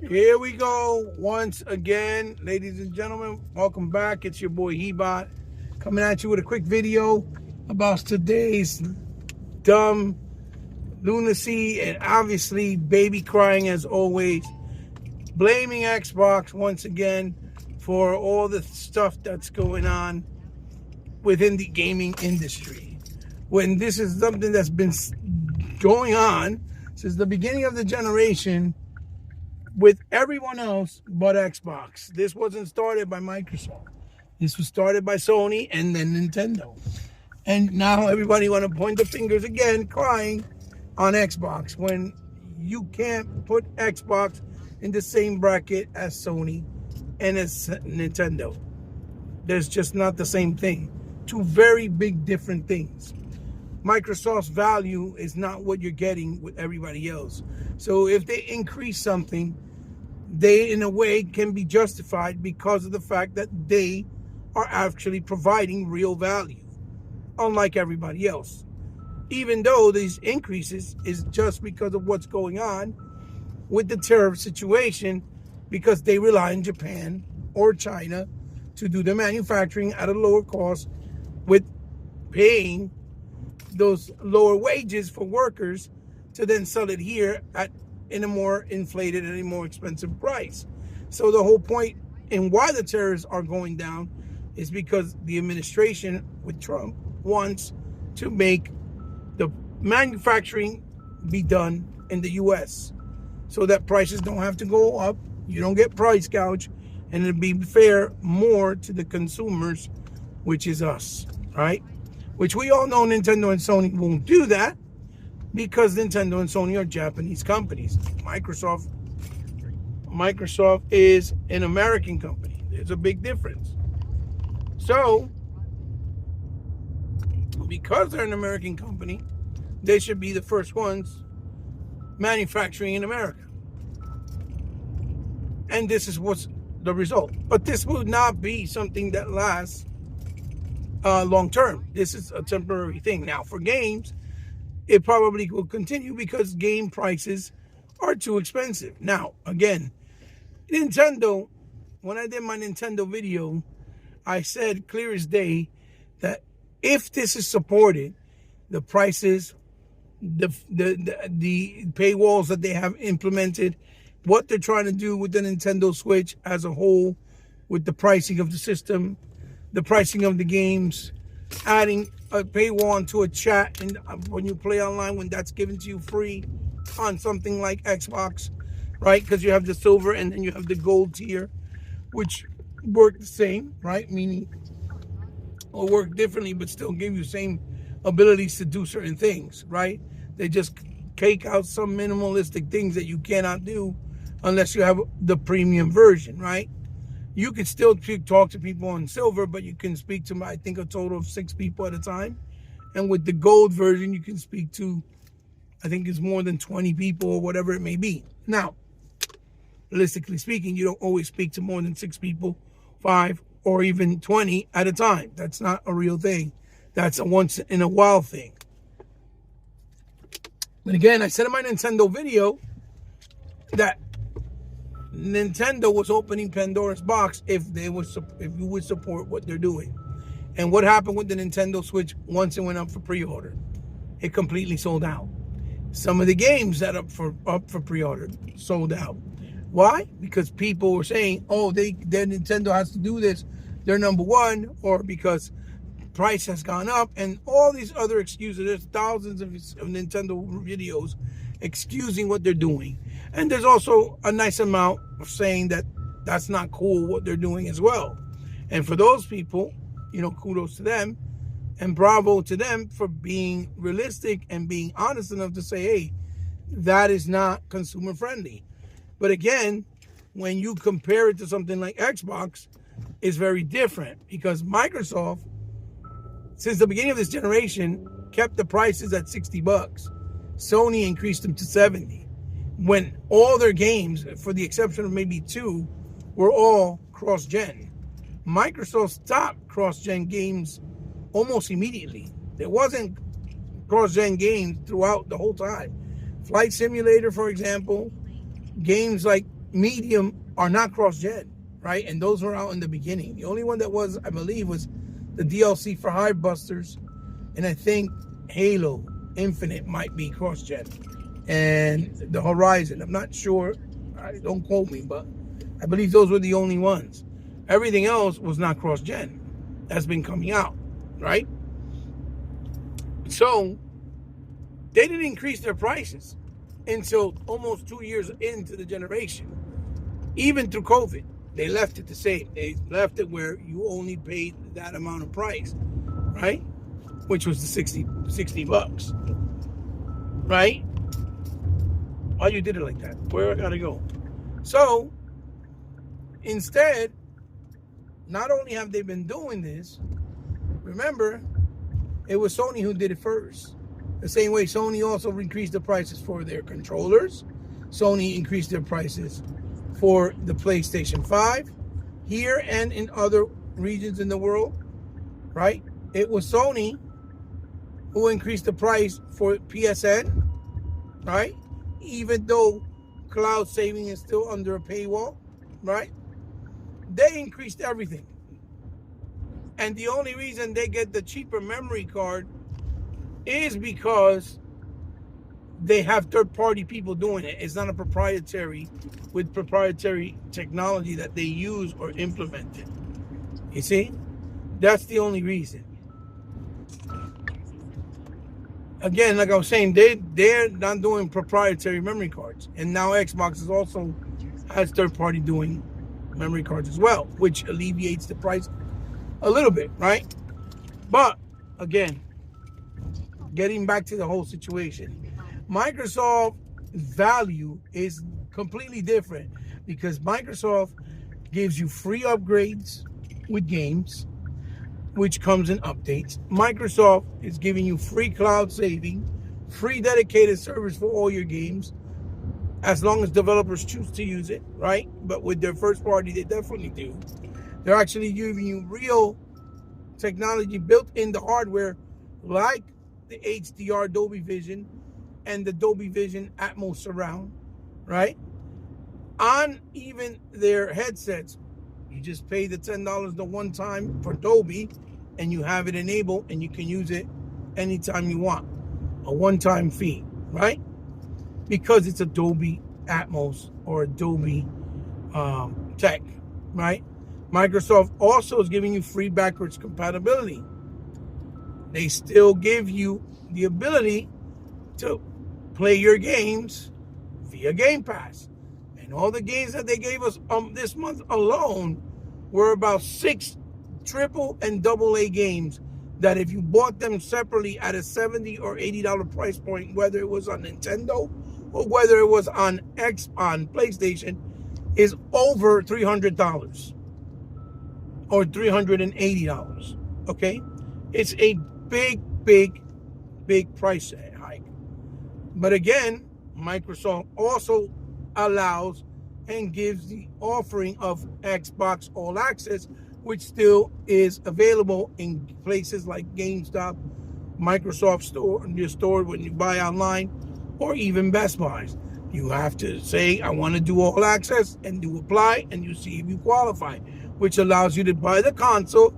Here we go once again, ladies and gentlemen. Welcome back. It's your boy Hebot coming at you with a quick video about today's dumb lunacy and obviously baby crying as always. Blaming Xbox once again for all the stuff that's going on within the gaming industry. When this is something that's been going on since the beginning of the generation with everyone else but Xbox. This wasn't started by Microsoft. This was started by Sony and then Nintendo. And now everybody want to point the fingers again, crying on Xbox when you can't put Xbox in the same bracket as Sony and as Nintendo. There's just not the same thing. Two very big different things. Microsoft's value is not what you're getting with everybody else. So if they increase something, they in a way can be justified because of the fact that they are actually providing real value, unlike everybody else. Even though these increases is just because of what's going on with the tariff situation, because they rely on Japan or China to do the manufacturing at a lower cost with paying those lower wages for workers to then sell it here in a more inflated and a more expensive price. So the whole point in why the tariffs are going down is because the administration with Trump wants to make the manufacturing be done in the U.S. so that prices don't have to go up, you don't get price gouge, and it'll be fair more to the consumers, which is us, right? Which we all know Nintendo and Sony won't do that because Nintendo and Sony are Japanese companies. Microsoft is an American company. There's a big difference. So, because they're an American company, they should be the first ones manufacturing in America. And this is what's the result. But this will not be something that lasts long term. This is a temporary thing. Now, for games, it probably will continue because game prices are too expensive. Now, again, Nintendo, when I did my Nintendo video, I said clear as day that if this is supported, the prices, the paywalls that they have implemented, what they're trying to do with the Nintendo Switch as a whole, with the pricing of the system, the pricing of the games, adding a paywall onto a chat, and when you play online, when that's given to you free on something like Xbox, right? Because you have the silver and then you have the gold tier, which work the same, right? Meaning, or work differently, but still give you same abilities to do certain things, right? They just cake out some minimalistic things that you cannot do unless you have the premium version, right? You can still talk to people on silver, but you can speak to, I think, a total of 6 people at a time. And with the gold version, you can speak to, I think it's more than 20 people or whatever it may be. Now, realistically speaking, you don't always speak to more than 6 people, 5, or even 20 at a time. That's not a real thing. That's a once in a while thing. But again, I said in my Nintendo video that Nintendo was opening Pandora's box if you would support what they're doing. And what happened with the Nintendo Switch once it went up for pre-order? It completely sold out. Some of the games that are up for pre-order sold out. Why? Because people were saying, oh, their Nintendo has to do this. They're number one, or because price has gone up, and all these other excuses. There's thousands of Nintendo videos excusing what they're doing. And there's also a nice amount of saying that that's not cool what they're doing as well. And for those people, kudos to them and bravo to them for being realistic and being honest enough to say, hey, that is not consumer friendly. But again, when you compare it to something like Xbox, it's very different because Microsoft, since the beginning of this generation, kept the prices at $60. Sony increased them to $70. When all their games, for the exception of maybe 2, were all cross-gen. Microsoft stopped cross-gen games almost immediately. There wasn't cross-gen games throughout the whole time. Flight Simulator, for example, games like Medium are not cross-gen, right? And those were out in the beginning. The only one that was, I believe, was the DLC for Hivebusters, and I think Halo Infinite might be cross-gen, and the Horizon. I'm not sure. Don't quote me, but I believe those were the only ones. Everything else was not cross-gen. That's been coming out, right? So they didn't increase their prices until almost 2 years into the generation. Even through COVID, they left it the same. They left it where you only paid that amount of price, right? Which was the 60 bucks, right? Why you did it like that? Where I gotta go? So instead, not only have they been doing this, remember, it was Sony who did it first. The same way Sony also increased the prices for their controllers. Sony increased their prices for the PlayStation 5 here and in other regions in the world, right? It was Sony who increased the price for PSN, right? Even though cloud saving is still under a paywall, right? They increased everything. And the only reason they get the cheaper memory card is because they have third-party people doing it. It's not a proprietary technology that they use or implemented. You see? That's the only reason. Again, like I was saying, they're not doing proprietary memory cards. And now Xbox is also has third-party doing memory cards as well, which alleviates the price a little bit, right? But again, getting back to the whole situation, Microsoft's value is completely different because Microsoft gives you free upgrades with games, which comes in updates. Microsoft is giving you free cloud saving, free dedicated servers for all your games, as long as developers choose to use it, right? But with their first party, they definitely do. They're actually giving you real technology built in the hardware, like the HDR Dolby Vision and the Dolby Vision Atmos Surround, right? On even their headsets, you just pay the $10 the one time for Dolby, and you have it enabled, and you can use it anytime you want. A one-time fee, right? Because it's a Dolby Atmos or a Dolby tech, right? Microsoft also is giving you free backwards compatibility. They still give you the ability to play your games via Game Pass. And all the games that they gave us this month alone were about 6 triple and double A games that if you bought them separately at a $70 or $80 price point, whether it was on Nintendo or whether it was on PlayStation, is over $300 or $380. Okay, it's a big price hike. But again, Microsoft also allows and gives the offering of Xbox All Access, which still is available in places like GameStop, Microsoft Store, your store when you buy online, or even Best Buys. You have to say, I want to do All Access, and do apply, and you see if you qualify, which allows you to buy the console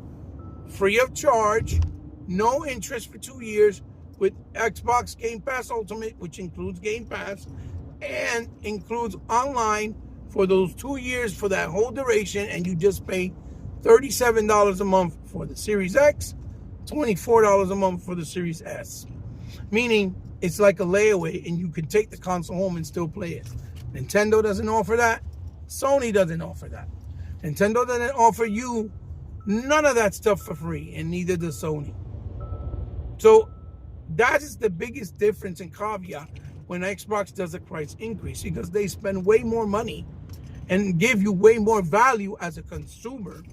free of charge, no interest for 2 years, with Xbox Game Pass Ultimate, which includes Game Pass, and includes online for those 2 years for that whole duration, and you just pay $37 a month for the Series X, $24 a month for the Series S. Meaning, it's like a layaway, and you can take the console home and still play it. Nintendo doesn't offer that. Sony doesn't offer that. Nintendo doesn't offer you none of that stuff for free, and neither does Sony. So that is the biggest difference and caveat when Xbox does a price increase, because they spend way more money and give you way more value as a consumer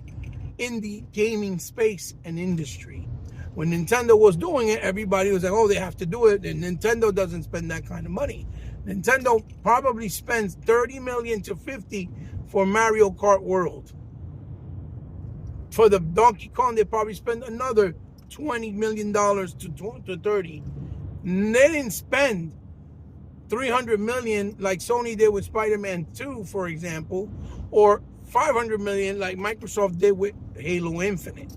in the gaming space and industry. When Nintendo was doing it, everybody was like, oh, they have to do it. And Nintendo doesn't spend that kind of money. Nintendo probably spends $30 million to $50 for Mario Kart World. For the Donkey Kong, they probably spend another $20 million to $30. They didn't spend 300 million like Sony did with Spider-Man 2, for example, or 500 million like Microsoft did with Halo Infinite.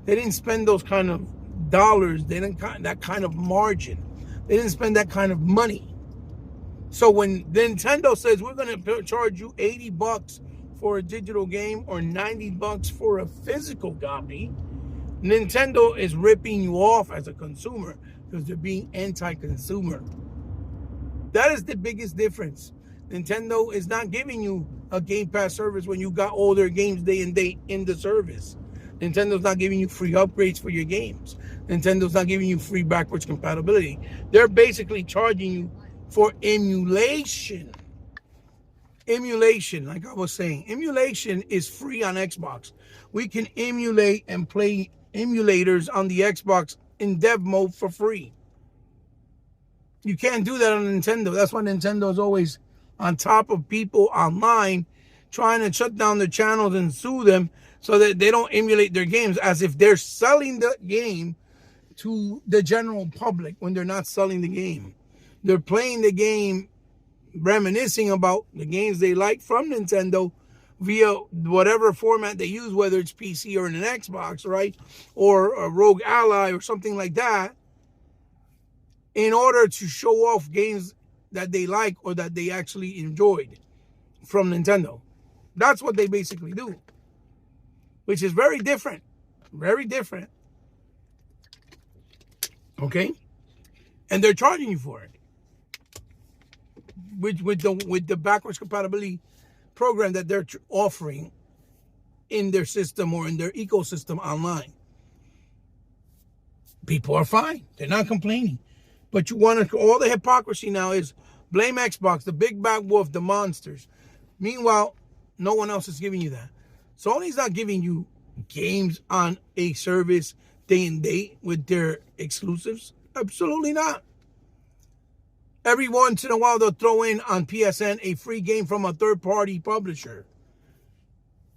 They didn't spend those kind of dollars. They didn't that kind of margin. They didn't spend that kind of money. So when Nintendo says we're going to charge you $80 for a digital game or $90 for a physical copy, Nintendo is ripping you off as a consumer because they're being anti-consumer. That is the biggest difference. Nintendo is not giving you a Game Pass service when you got all their games day and date in the service. Nintendo's not giving you free upgrades for your games. Nintendo's not giving you free backwards compatibility. They're basically charging you for emulation. Emulation, like I was saying, emulation is free on Xbox. We can emulate and play emulators on the Xbox in dev mode for free. You can't do that on Nintendo. That's why Nintendo is always on top of people online trying to shut down their channels and sue them so that they don't emulate their games, as if they're selling the game to the general public when they're not selling the game. They're playing the game, reminiscing about the games they like from Nintendo via whatever format they use, whether it's PC or an Xbox, right? Or a Rogue Ally or something like that, in order to show off games that they like or that they actually enjoyed from Nintendo. That's what they basically do, which is very different. Very different. Okay? And they're charging you for it. With the backwards compatibility program that they're offering in their system or in their ecosystem online. People are fine. They're not complaining. But you want to, all the hypocrisy now is blame Xbox, the big bad wolf, the monsters. Meanwhile, no one else is giving you that. Sony's not giving you games on a service day and date with their exclusives. Absolutely not. Every once in a while, they'll throw in on PSN a free game from a third-party publisher.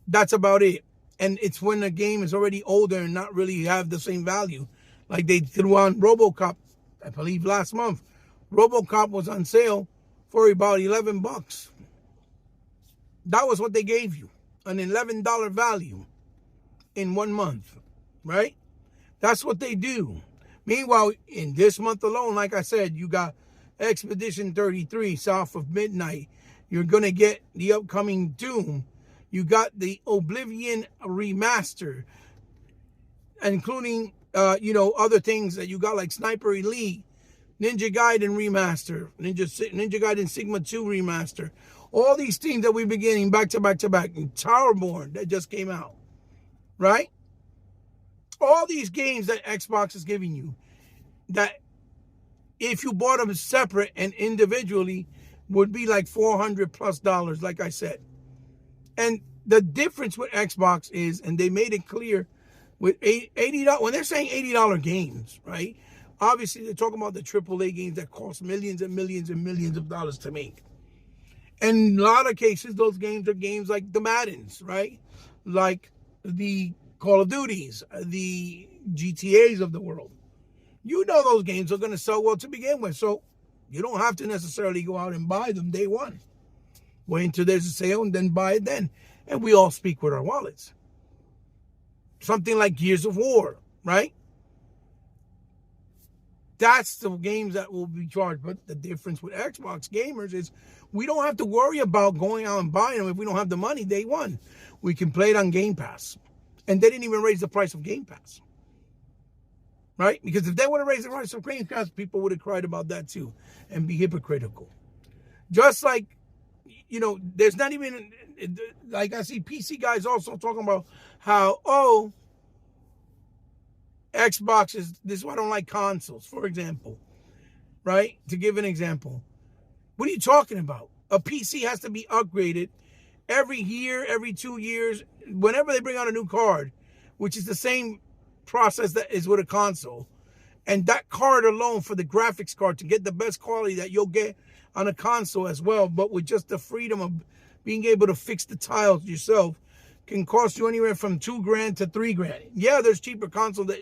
That's about it. And it's when the game is already older and not really have the same value. Like they threw on RoboCop, I believe last month. RoboCop was on sale for about $11. That was what they gave you. An $11 value in 1 month, right? That's what they do. Meanwhile, in this month alone, like I said, you got Expedition 33, South of Midnight. You're going to get the upcoming Doom. You got the Oblivion remaster, including, other things that you got like Sniper Elite, Ninja Gaiden remaster, Ninja Gaiden Sigma 2 remaster. All these things that we've been getting back to back to back. And Towerborn that just came out, right? All these games that Xbox is giving you that if you bought them separate and individually would be like $400+ like I said. And the difference with Xbox is, and they made it clear with $80, when they're saying $80 games, right? Obviously, they're talking about the AAA games that cost millions and millions and millions of dollars to make. And in a lot of cases, those games are games like the Maddens, right? Like the Call of Duties, the GTAs of the world. You know those games are going to sell well to begin with, so you don't have to necessarily go out and buy them day one. Wait until there's a sale and then buy it then. And we all speak with our wallets. Something like Gears of War, right? That's the games that will be charged. But the difference with Xbox gamers is we don't have to worry about going out and buying them if we don't have the money day one. We can play it on Game Pass. And they didn't even raise the price of Game Pass. Right? Because if they would have raised the price of Game Pass, people would have cried about that too and be hypocritical. Just like, there's not even, like I see PC guys also talking about how, Xbox this is why I don't like consoles, for example. Right? To give an example. What are you talking about? A PC has to be upgraded every year, every 2 years, whenever they bring out a new card, which is the same process that is with a console. And that card alone for the graphics card to get the best quality that you'll get on a console as well, but with just the freedom of being able to fix the tiles yourself, can cost you anywhere from $2,000 to $3,000. Yeah, there's cheaper cards that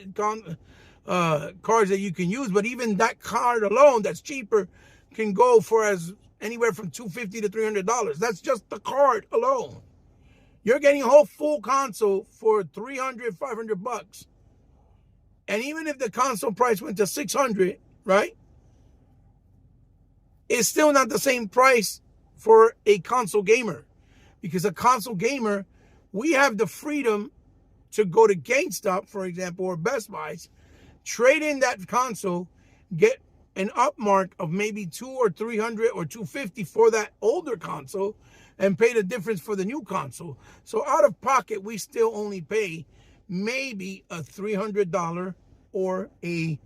you can use, but even that card alone that's cheaper can go for as anywhere from $250 to $300. That's just the card alone. You're getting a whole full console for $300, $500. And even if the console price went to $600, right? It's still not the same price for a console gamer. Because a console gamer, we have the freedom to go to GameStop, for example, or Best Buy's, trade in that console, get an upmark of maybe $200 or $300 or $250 for that older console, and pay the difference for the new console. So out of pocket, we still only pay maybe a $300 or a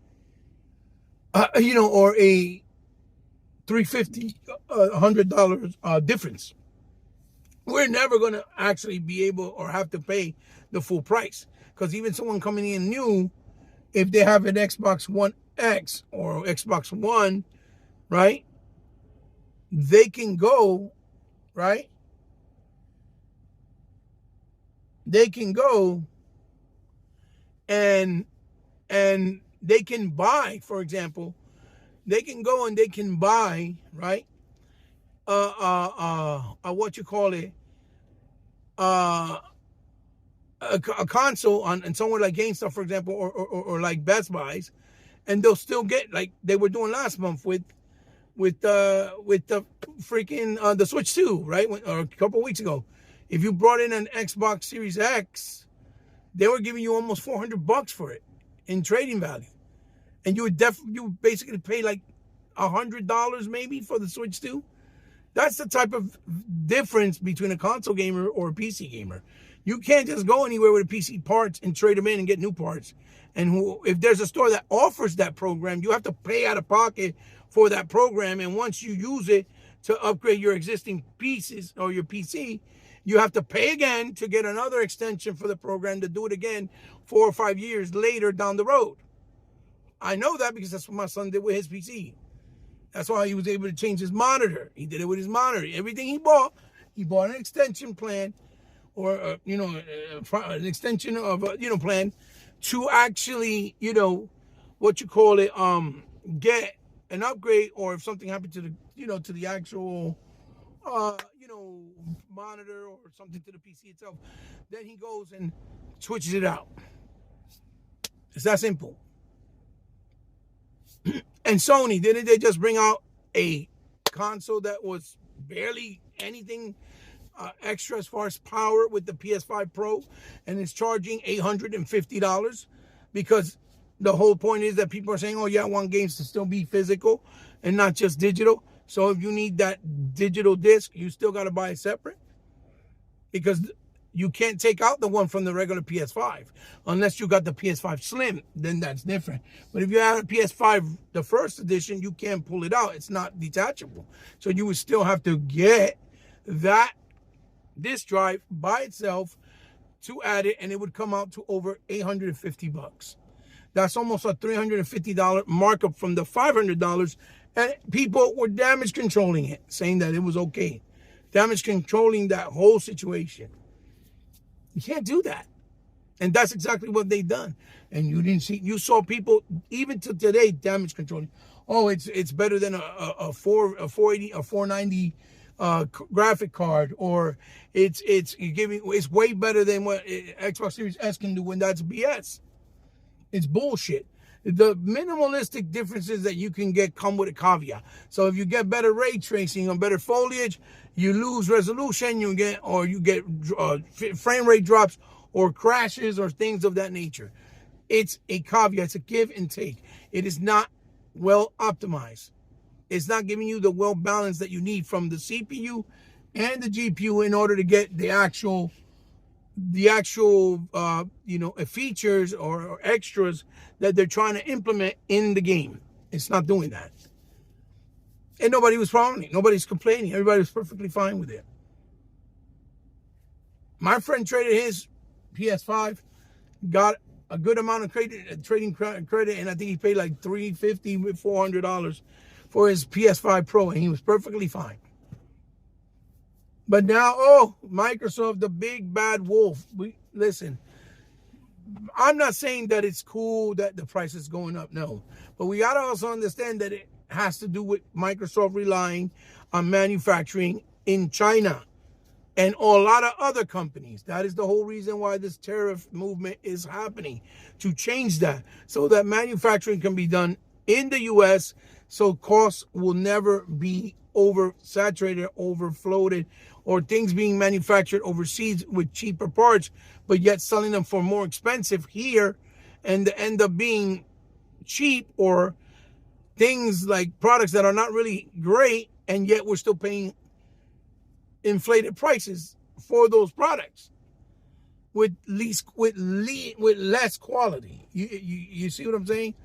or a $350, $100 difference. We're never going to actually be able or have to pay the full price, because even someone coming in new, if they have an Xbox One X or Xbox One, right, they can go, right? They can go and they can buy, for example, they can go and they can buy, right? What you call it? A console on somewhere like GameStop, for example, or like Best Buy's, and they'll still get, like they were doing last month with the freaking the Switch 2, right? Or a couple of weeks ago. If you brought in an Xbox Series X, they were giving you almost $400 for it in trading value. And you would basically pay like $100 maybe for the Switch 2. That's the type of difference between a console gamer or a PC gamer. You can't just go anywhere with a PC parts and trade them in and get new parts. And if there's a store that offers that program, you have to pay out of pocket for that program. And once you use it to upgrade your existing pieces or your PC, you have to pay again to get another extension for the program to do it again 4 or 5 years later down the road. I know that because that's what my son did with his PC. That's why he was able to change his monitor. He did it with his monitor. Everything he bought an extension plan, or an extension of a plan to actually, what you call it, get an upgrade, or if something happened to the, to the actual, monitor or something to the PC itself, then he goes and switches it out. It's that simple. And Sony, didn't they just bring out a console that was barely anything extra as far as power with the PS5 Pro, and it's charging $850? Because the whole point is that people are saying, oh yeah, I want games to still be physical and not just digital. So if you need that digital disc, you still got to buy it separate, because you can't take out the one from the regular PS5 unless you got the PS5 Slim. Then that's different. But if you have a PS5, the first edition, you can't pull it out. It's not detachable. So you would still have to get that disc drive by itself to add it, and it would come out to over $850. That's almost a $350 markup from the $500. And people were damage controlling it, saying that it was okay. Damage controlling that whole situation. You can't do that. And that's exactly what they done. And you saw people, even to today, damage controlling. Oh, it's better than a 480, a 490 graphic card, or it's way better than what Xbox Series S can do, when that's BS. It's bullshit. The minimalistic differences that you can get come with a caveat. So if you get better ray tracing or better foliage, you lose resolution, you get frame rate drops or crashes or things of that nature. It's a caveat. It's a give and take. It is not well optimized. It's not giving you the well balance that you need from the CPU and the GPU in order to get the actual features or extras that they're trying to implement in the game. It's not doing that. And nobody was frowning. Nobody's complaining. Everybody was perfectly fine with it. My friend traded his PS5, got a good amount of trading credit, and I think he paid like $350, $400 for his PS5 Pro, and he was perfectly fine. But now, Microsoft, the big bad wolf. Listen, I'm not saying that it's cool that the price is going up, no. But we got to also understand that has to do with Microsoft relying on manufacturing in China and a lot of other companies. That is the whole reason why this tariff movement is happening, to change that so that manufacturing can be done in the U.S. so costs will never be oversaturated, overfloated, or things being manufactured overseas with cheaper parts, but yet selling them for more expensive here and end up being cheap, or things like products that are not really great, and yet we're still paying inflated prices for those products with less quality. You see what I'm saying?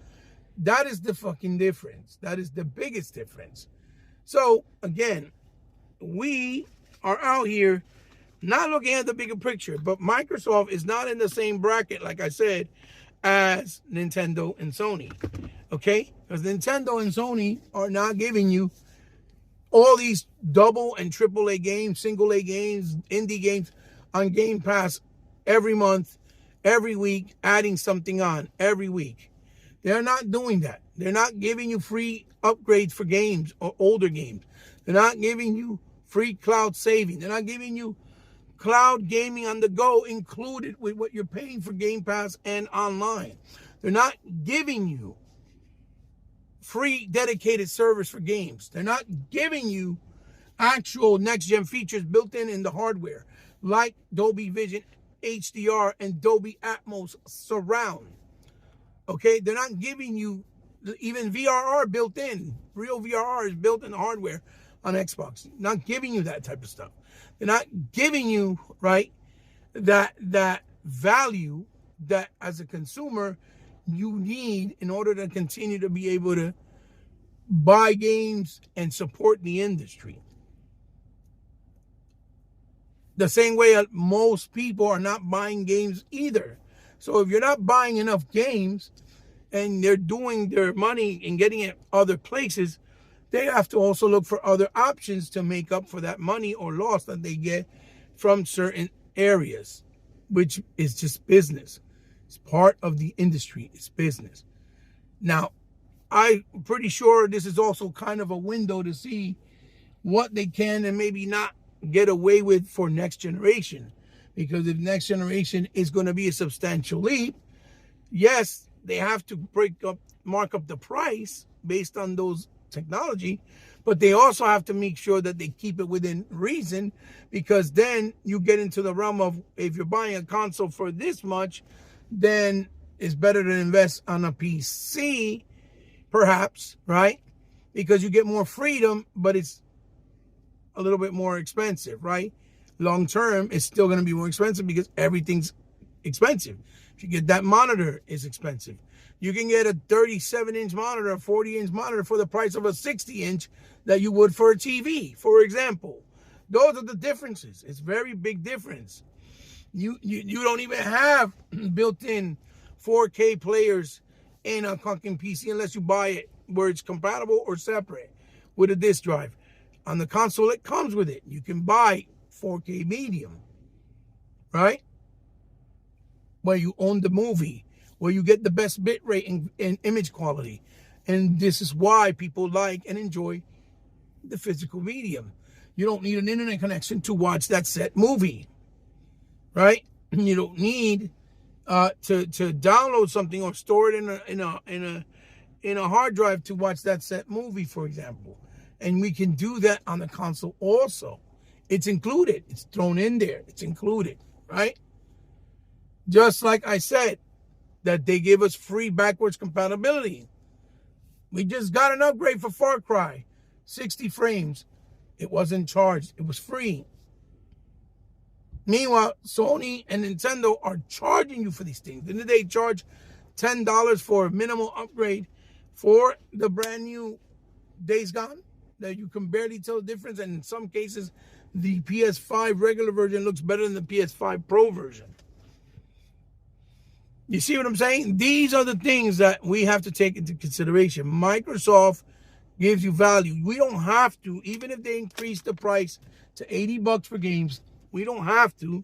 That is the fucking difference. That is the biggest difference. So again, we are out here not looking at the bigger picture, but Microsoft is not in the same bracket, like I said, as Nintendo and Sony. Okay? Because Nintendo and Sony are not giving you all these double and triple A games, single A games, indie games on Game Pass every month, every week, adding something on every week. They're not doing that. They're not giving you free upgrades for games or older games. They're not giving you free cloud saving. They're not giving you cloud gaming on the go included with what you're paying for Game Pass and online. They're not giving you free dedicated servers for games. They're not giving you actual next-gen features built in the hardware, like Dolby Vision HDR and Dolby Atmos surround. Okay, they're not giving you even VRR built in. Real VRR is built in the hardware on Xbox. Not giving you that type of stuff. They're not giving you, right, that value that as a consumer you need in order to continue to be able to buy games and support the industry. The same way that most people are not buying games either. So if you're not buying enough games and they're doing their money and getting it other places, they have to also look for other options to make up for that money or loss that they get from certain areas, which is just business. It's part of the industry. It's business. Now, I'm pretty sure this is also kind of a window to see what they can and maybe not get away with for next generation. Because if next generation is going to be a substantial leap, yes, they have to mark up the price based on those technology, but they also have to make sure that they keep it within reason, because then you get into the realm of, if you're buying a console for this much, then it's better to invest on a PC, perhaps, right? Because you get more freedom, but it's a little bit more expensive, right? Long term, it's still going to be more expensive because everything's expensive. If you get that monitor, it's expensive. You can get a 37-inch monitor, a 40-inch monitor for the price of a 60-inch that you would for a TV, for example. Those are the differences. It's very big difference. You don't even have built-in 4K players in a fucking PC unless you buy it where it's compatible or separate with a disk drive. On the console, it comes with it. You can buy 4K medium, right? Where you own the movie, where you get the best bit rate and image quality. And this is why people like and enjoy the physical medium. You don't need an internet connection to watch that set movie, right? You don't need to download something or store it in a hard drive to watch that set movie, for example. And we can do that on the console also. It's included. It's thrown in there. It's included, right? Just like I said, that they give us free backwards compatibility. We just got an upgrade for Far Cry, 60 frames. It wasn't charged. It was free. Meanwhile, Sony and Nintendo are charging you for these things. Didn't they charge $10 for a minimal upgrade for the brand new Days Gone? That you can barely tell the difference. And in some cases, the PS5 regular version looks better than the PS5 Pro version. You see what I'm saying? These are the things that we have to take into consideration. Microsoft gives you value. We don't have to, even if they increase the price to $80 for games, we don't have to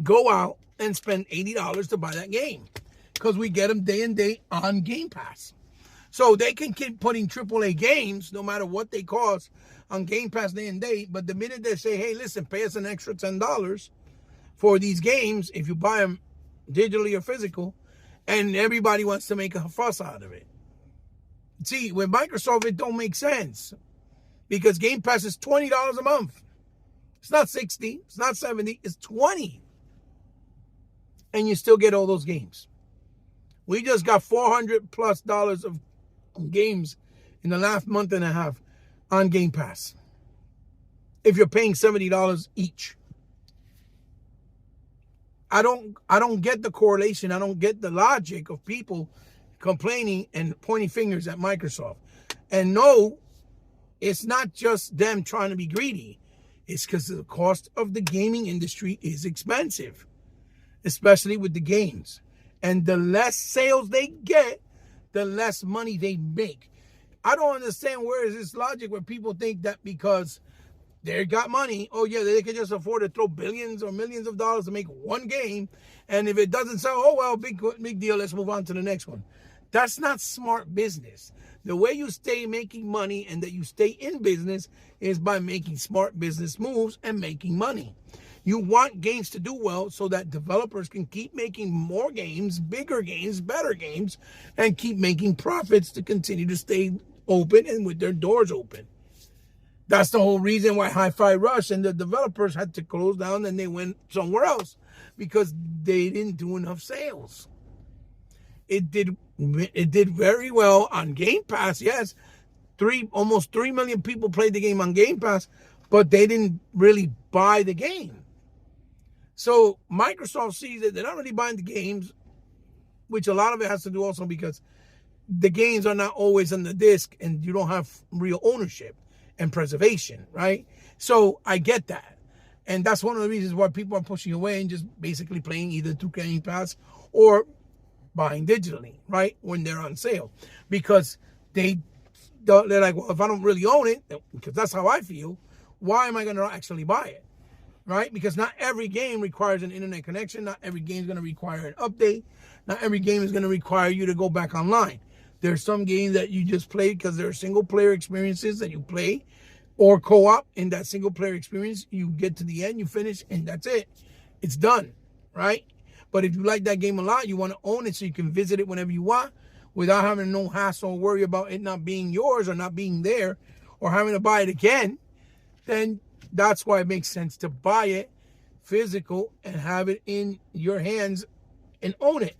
go out and spend $80 to buy that game, because we get them day and day on Game Pass. So they can keep putting AAA games, no matter what they cost, on Game Pass day and date. But the minute they say, hey, listen, pay us an extra $10 for these games, if you buy them digitally or physical, and everybody wants to make a fuss out of it. See, with Microsoft, it don't make sense. Because Game Pass is $20 a month. It's not 60, it's not 70, it's 20. And you still get all those games. We just got $400+ of games in the last month and a half on Game Pass. If you're paying $70 each. I don't get the correlation. I don't get the logic of people complaining and pointing fingers at Microsoft. And no, it's not just them trying to be greedy. It's because the cost of the gaming industry is expensive, especially with the games. And the less sales they get, the less money they make. I don't understand where is this logic where people think that because they got money, oh yeah, they can just afford to throw billions or millions of dollars to make one game. And if it doesn't sell, oh well, big deal, let's move on to the next one. That's not smart business. The way you stay making money and that you stay in business is by making smart business moves and making money. You want games to do well so that developers can keep making more games, bigger games, better games, and keep making profits to continue to stay open and with their doors open. That's the whole reason why Hi-Fi Rush and the developers had to close down and they went somewhere else, because they didn't do enough sales. It did very well on Game Pass, yes. Almost 3 million people played the game on Game Pass, but they didn't really buy the game. So Microsoft sees that they're not really buying the games, which a lot of it has to do also because the games are not always on the disc and you don't have real ownership and preservation, right? So I get that. And that's one of the reasons why people are pushing away and just basically playing either through Game Pass or buying digitally, right? When they're on sale. Because they're like, well, if I don't really own it, because that's how I feel, why am I going to actually buy it? Right? Because not every game requires an internet connection. Not every game is going to require an update. Not every game is going to require you to go back online. There's some games that you just play because they're single player experiences that you play, or co-op. In that single player experience, you get to the end, you finish, and that's it. It's done, right? But if you like that game a lot, you want to own it so you can visit it whenever you want without having no hassle or worry about it not being yours or not being there or having to buy it again, then that's why it makes sense to buy it physical and have it in your hands and own it.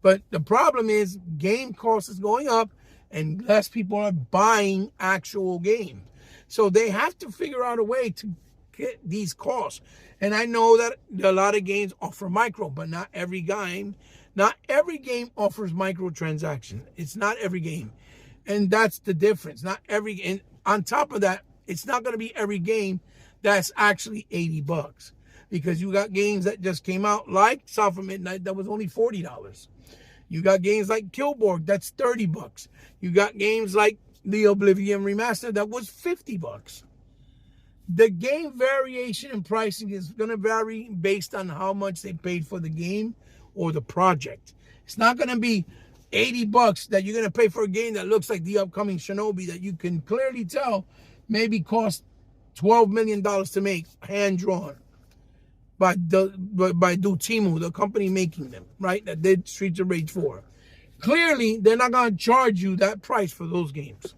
But the problem is game cost is going up and less people are buying actual games. So they have to figure out a way to get these costs. And I know that a lot of games offer micro, but not every game. Not every game offers microtransactions. It's not every game. And that's the difference. Not every, and on top of that, it's not going to be every game that's actually $80. Because you got games that just came out like South of Midnight that was only $40. You got games like Killborg that's $30. You got games like the Oblivion Remaster that was $50. The game variation in pricing is going to vary based on how much they paid for the game or the project. It's not going to be $80 that you're going to pay for a game that looks like the upcoming Shinobi that you can clearly tell maybe cost $12 million to make, hand-drawn by Dotemu, the company making them, right, that did Streets of Rage 4. Clearly, they're not going to charge you that price for those games.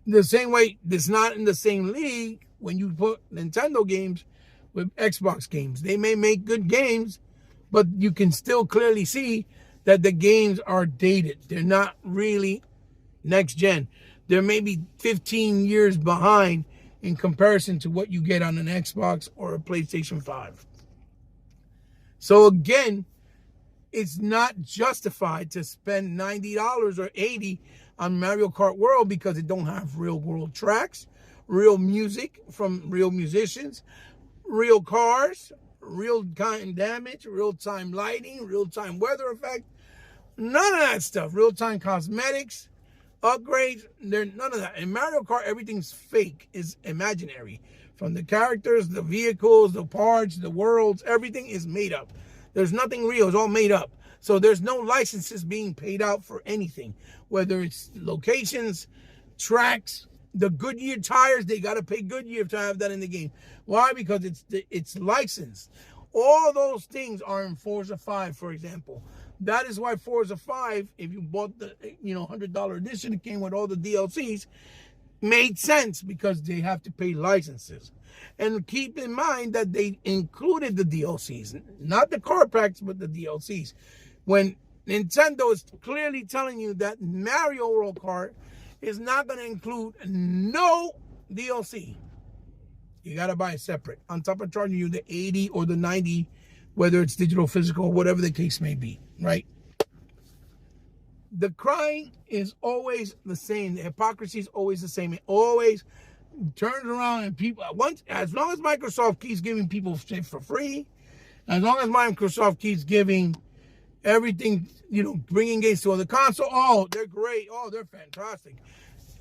The same way, it's not in the same league when you put Nintendo games with Xbox games. They may make good games, but you can still clearly see that the games are dated. They're not really next gen. They're maybe 15 years behind in comparison to what you get on an Xbox or a PlayStation 5. So again, it's not justified to spend $90 or $80 on Mario Kart World because it don't have real world tracks, real music from real musicians, real cars, real-time damage, real-time lighting, real-time weather effect. None of that stuff. Real-time cosmetics, upgrades, none of that. In Mario Kart, everything's fake, is imaginary. From the characters, the vehicles, the parts, the worlds, everything is made up. There's nothing real. It's all made up. So there's no licenses being paid out for anything, whether it's locations, tracks, the Goodyear tires. They got to pay Goodyear to have that in the game. Why? Because it's licensed. All those things are in Forza 5, for example. That is why Forza 5, if you bought the $100 edition, it came with all the DLCs, made sense because they have to pay licenses. And keep in mind that they included the DLCs, not the car packs, but the DLCs. When Nintendo is clearly telling you that Mario World Kart is not going to include no DLC. You got to buy it separate, on top of charging you the 80 or the 90, whether it's digital, physical, whatever the case may be, right? The crying is always the same. The hypocrisy is always the same. It always turns around and people, as long as Microsoft keeps giving people shit for free, as long as Microsoft keeps giving everything, bringing games to other console, oh, they're great. Oh, they're fantastic.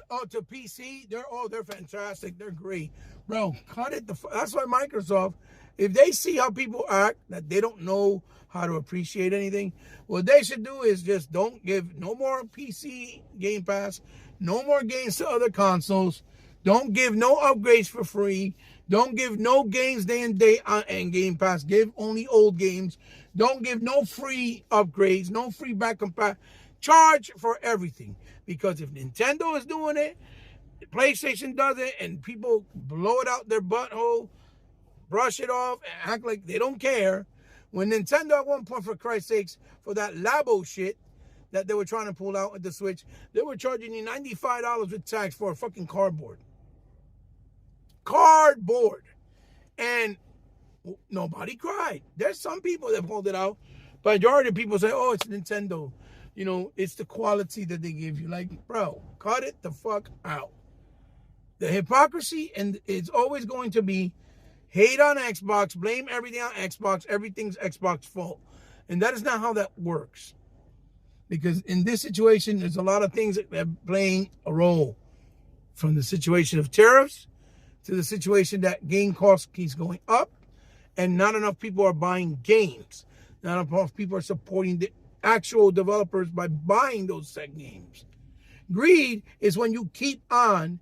Oh, to PC, they're fantastic. They're great. Bro, cut it. That's why Microsoft, if they see how people act, that they don't know how to appreciate anything, what they should do is just don't give no more PC Game Pass, no more games to other consoles, don't give no upgrades for free, don't give no games day and day and Game Pass, give only old games, don't give no free upgrades, no free back compat, charge for everything. Because if Nintendo is doing it, PlayStation does it, and people blow it out their butthole, brush it off, and act like they don't care. When Nintendo at one point, for Christ's sakes, for that Labo shit that they were trying to pull out at the Switch, they were charging you $95 with tax for a fucking cardboard. Cardboard. And nobody cried. There's some people that pulled it out. Majority of people say, oh, it's Nintendo. It's the quality that they give you. Like, bro, cut it the fuck out. The hypocrisy, and it's always going to be hate on Xbox, blame everything on Xbox, everything's Xbox fault. And that is not how that works. Because in this situation, there's a lot of things that are playing a role. From the situation of tariffs to the situation that game cost keeps going up and not enough people are buying games. Not enough people are supporting the actual developers by buying those said games. Greed is when you keep on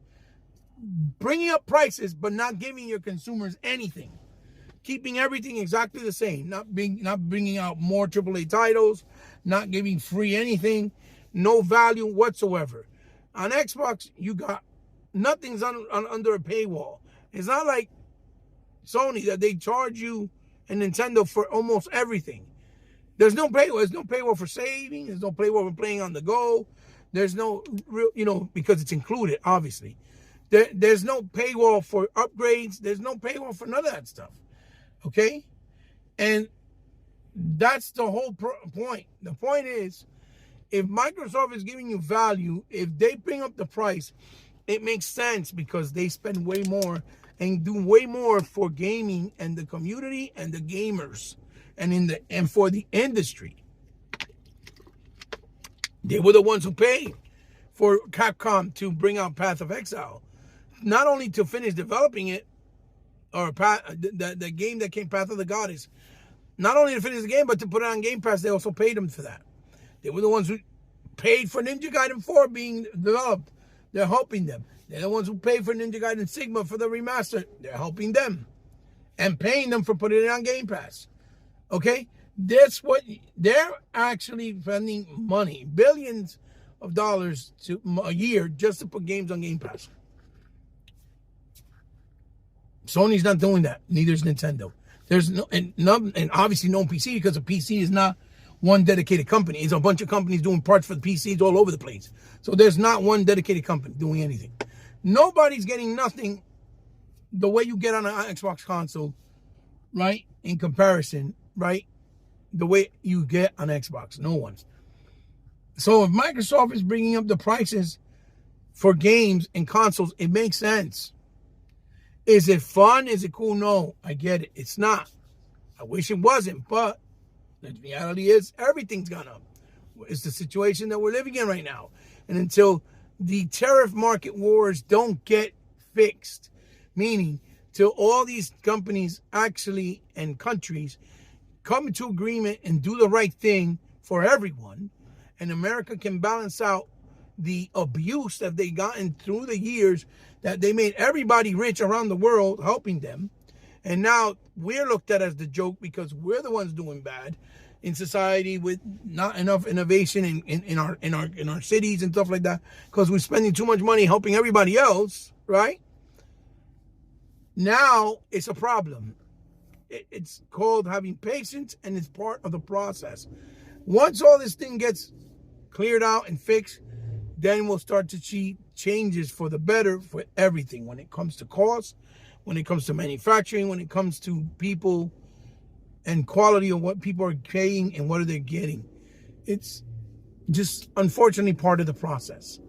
bringing up prices but not giving your consumers anything, keeping everything exactly the same, not bringing out more AAA titles, not giving free anything, no value whatsoever. On Xbox, you got nothing's under a paywall. It's not like Sony that they charge you and Nintendo for almost everything. There's no paywall. There's no paywall for saving. There's no paywall for playing on the go. There's no real, because it's included, obviously. There's no paywall for upgrades. There's no paywall for none of that stuff. Okay? And that's the whole point. The point is, if Microsoft is giving you value, if they bring up the price, it makes sense because they spend way more and do way more for gaming and the community and the gamers and for the industry. They were the ones who paid for Capcom to bring out Path of Exile. Not only to finish developing it, or the game that came, Path of the Goddess. Not only to finish the game, but to put it on Game Pass, they also paid them for that. They were the ones who paid for Ninja Gaiden 4 being developed. They're helping them. They're the ones who paid for Ninja Gaiden Sigma for the remaster. They're helping them. And paying them for putting it on Game Pass. Okay? That's what they're actually spending money. Billions of dollars a year just to put games on Game Pass. Sony's not doing that. Neither is Nintendo. There's and obviously no PC because a PC is not one dedicated company. It's a bunch of companies doing parts for the PCs all over the place. So there's not one dedicated company doing anything. Nobody's getting nothing the way you get on an Xbox console, right? In comparison, right? The way you get on Xbox. No one's. So if Microsoft is bringing up the prices for games and consoles, it makes sense. Is it fun? Is it cool? No, I get it. It's not. I wish it wasn't, but the reality is everything's gone up. It's the situation that we're living in right now. And until the tariff market wars don't get fixed, meaning till all these companies actually and countries come to agreement and do the right thing for everyone, and America can balance out the abuse that they gotten through the years, that they made everybody rich around the world helping them, and now we're looked at as the joke because we're the ones doing bad in society with not enough innovation in our cities and stuff like that, because we're spending too much money helping everybody else, right? Now it's a problem. It's called having patience, and it's part of the process. Once all this thing gets cleared out and fixed, then we'll start to see changes for the better for everything, when it comes to cost, when it comes to manufacturing, when it comes to people and quality of what people are paying and what are they getting. It's just unfortunately part of the process.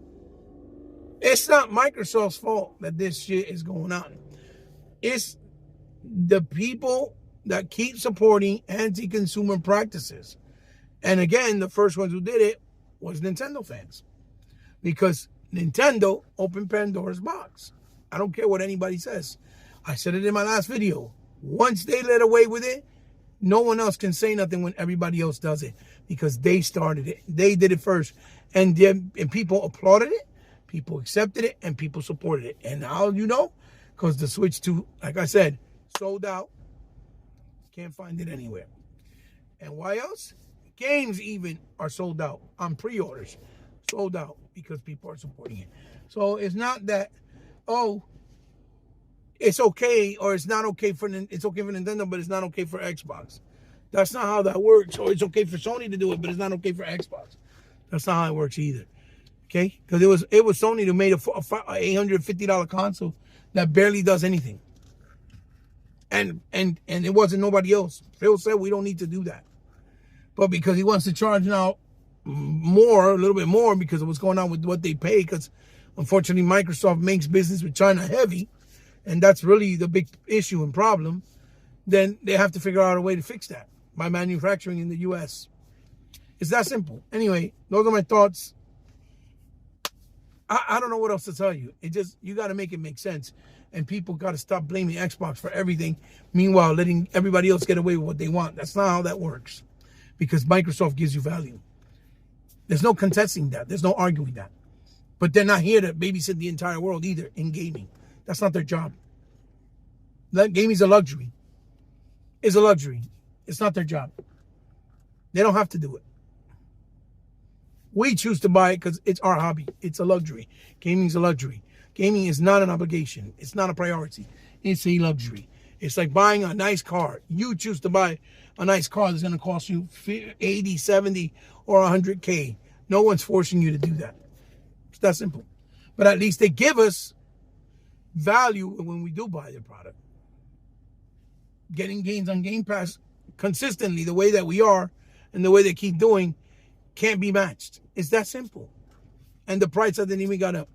It's not Microsoft's fault that this shit is going on. It's the people that keep supporting anti-consumer practices. And again, the first ones who did it was Nintendo fans, because Nintendo opened Pandora's box. I don't care what anybody says. I said it in my last video. Once they let away with it, no one else can say nothing when everybody else does it, because they started it. They did it first. And people applauded it, people accepted it, and people supported it. And how you know? Because the Switch 2, like I said, sold out. Can't find it anywhere. And why else? Games even are sold out on pre-orders. Sold out because people are supporting it. So it's not that, oh, it's okay or it's not okay for, it's okay for Nintendo, but it's not okay for Xbox. That's not how that works. Or it's okay for Sony to do it, but it's not okay for Xbox. That's not how it works either. Okay? Because it was Sony who made a $850 console that barely does anything. And it wasn't nobody else. Phil said we don't need to do that. But because he wants to charge now more, a little bit more, because of what's going on with what they pay, because unfortunately Microsoft makes business with China heavy, and that's really the big issue and problem, then they have to figure out a way to fix that by manufacturing in the U.S. It's that simple. Anyway, those are my thoughts. I don't know what else to tell you. It just, you got to make it make sense. And people got to stop blaming Xbox for everything, meanwhile letting everybody else get away with what they want. That's not how that works, because Microsoft gives you value. There's no contesting that. There's no arguing that. But they're not here to babysit the entire world either in gaming. That's not their job. Gaming is a luxury. It's a luxury. It's not their job. They don't have to do it. We choose to buy it because it's our hobby. It's a luxury. Gaming is a luxury. Gaming is not an obligation. It's not a priority. It's a luxury. It's like buying a nice car. You choose to buy a nice car that's going to cost you 80, 70, or 100K. No one's forcing you to do that. It's that simple. But at least they give us value when we do buy their product. Getting games on Game Pass consistently the way that we are and the way they keep doing can't be matched. It's that simple. And the price hasn't even gone up.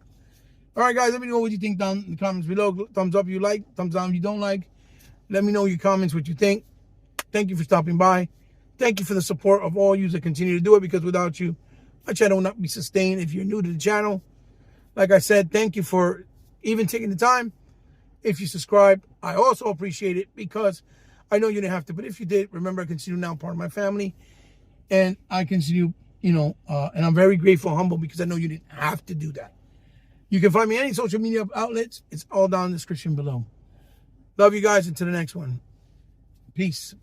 All right, guys, let me know what you think down in the comments below. Thumbs up if you like, thumbs down if you don't like. Let me know in your comments what you think. Thank you for stopping by. Thank you for the support of all you that continue to do it, because without you, my channel will not be sustained. If you're new to the channel, like I said, thank you for even taking the time. If you subscribe, I also appreciate it, because I know you didn't have to, but if you did, remember, I consider you now part of my family, and I consider you, and I'm very grateful and humble, because I know you didn't have to do that. You can find me on any social media outlets. It's all down in the description below. Love you guys. Until the next one. Peace.